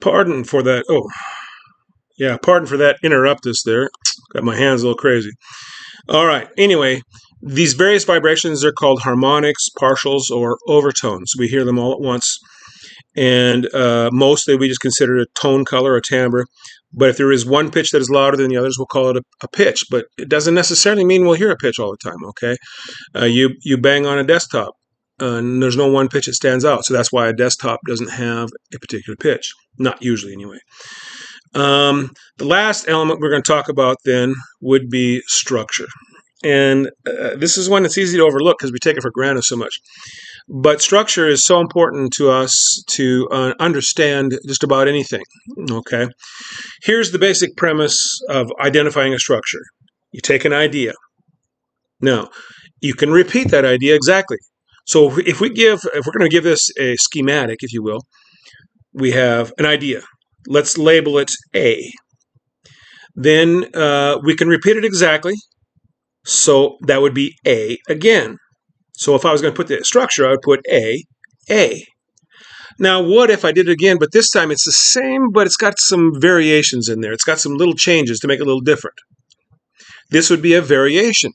Pardon for that. Oh, yeah, pardon for that interruptus there. Got my hands a little crazy. All right. Anyway, these various vibrations are called harmonics, partials, or overtones. We hear them all at once. And mostly we just consider it a tone, color, or timbre. But if there is one pitch that is louder than the others, we'll call it a pitch. But it doesn't necessarily mean we'll hear a pitch all the time, okay? You bang on a desktop, and there's no one pitch that stands out. So that's why a desktop doesn't have a particular pitch. Not usually, anyway. The last element we're going to talk about then would be structure. And this is one that's easy to overlook because we take it for granted so much. But structure is so important to us to understand just about anything, okay? Here's the basic premise of identifying a structure. You take an idea. Now, you can repeat that idea exactly. So if we're going to give this a schematic, if you will, we have an idea. Let's label it A. Then we can repeat it exactly. So that would be A again. So if I was going to put the structure, I would put A. Now, what if I did it again, but this time it's the same, but it's got some variations in there. It's got some little changes to make it a little different. This would be a variation.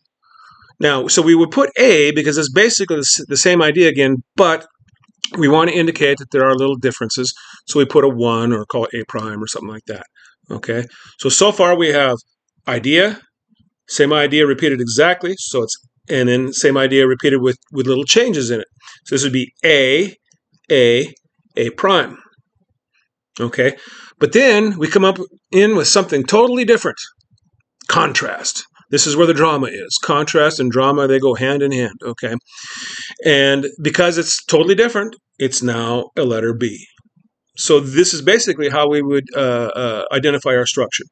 Now, so we would put A because it's basically the same idea again, but we want to indicate that there are little differences. So we put a 1 or call it A prime or something like that. Okay. So far we have idea, same idea repeated exactly. And then same idea repeated with little changes in it. So this would be A prime. Okay. But then we come up in with something totally different. Contrast. This is where the drama is. Contrast and drama, they go hand in hand. Okay. And because it's totally different, it's now a letter B. So this is basically how we would identify our structure.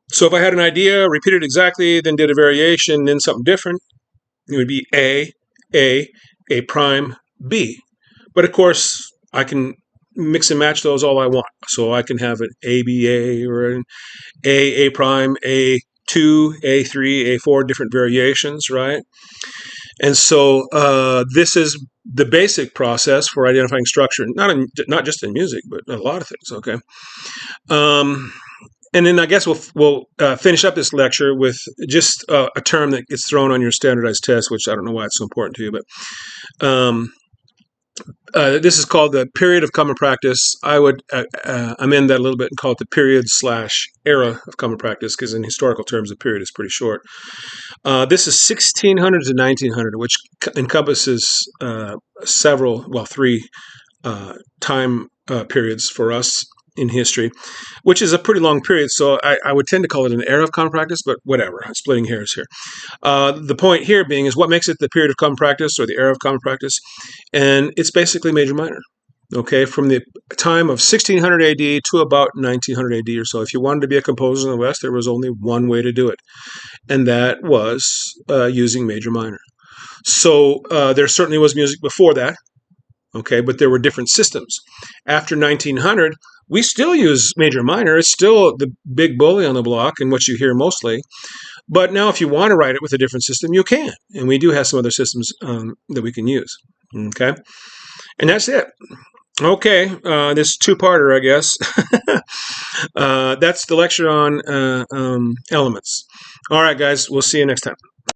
So if I had an idea, repeated exactly, then did a variation, then something different, it would be A prime, B. But of course, I can mix and match those all I want. So I can have an ABA or an A prime, A2, A3, A4, different variations, right? And so this is the basic process for identifying structure, not just in music, but a lot of things, okay? And then I guess we'll finish up this lecture with just a term that gets thrown on your standardized test, which I don't know why it's so important to you, but this is called the period of common practice. I would amend that a little bit and call it the period/era of common practice, because in historical terms, the period is pretty short. This is 1600 to 1900, which encompasses three time periods for us in history, which is a pretty long period. So I would tend to call it an era of common practice, but whatever, I'm splitting hairs here. The point here being is what makes it the period of common practice or the era of common practice, and it's basically major minor. Okay, from the time of 1600 AD to about 1900 AD or so. If you wanted to be a composer in the West, there was only one way to do it, and that was using major minor. So there certainly was music before that, okay, but there were different systems. After 1900, we still use major minor. It's still the big bully on the block and what you hear mostly. But now if you want to write it with a different system, you can. And we do have some other systems that we can use. Okay? And that's it. Okay, this two-parter, I guess. That's the lecture on elements. All right, guys, we'll see you next time.